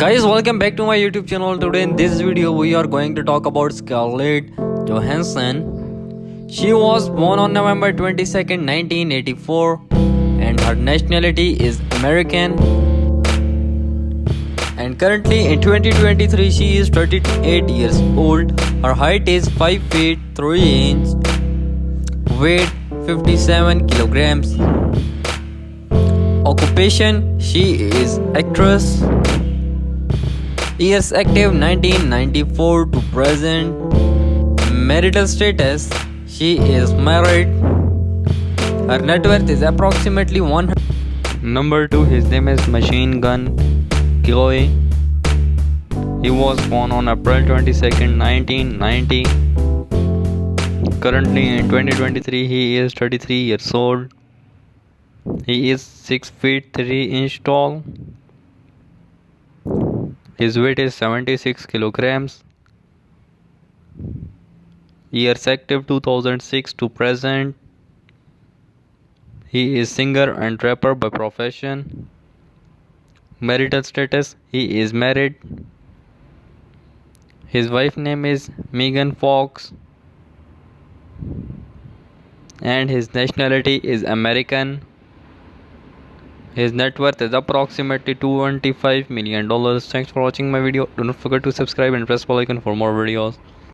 Guys, welcome back to my YouTube channel. Today in this video we are going to talk about Scarlett Johansson. She was born on November 22nd, 1984 and her nationality is American. And currently in 2023 she is 38 years old. Her height is 5 feet 3 inches. Weight 57 kilograms. Occupation, she is actress. Years active 1994 to present. Marital status, she is married. Her net worth is approximately 100. Number 2, his name is Machine Gun Kelly. He was born on April 22nd, 1990. Currently in 2023 he is 33 years old. He is 6 feet 3 inches tall. His weight is 76 kilograms. Years active 2006 to present. He is singer and rapper by profession. Marital status, he is married. His wife name is Megan Fox. And his nationality is American. His net worth is approximately $225 million. Thanks for watching my video. Do not forget to subscribe and press bell icon for more videos.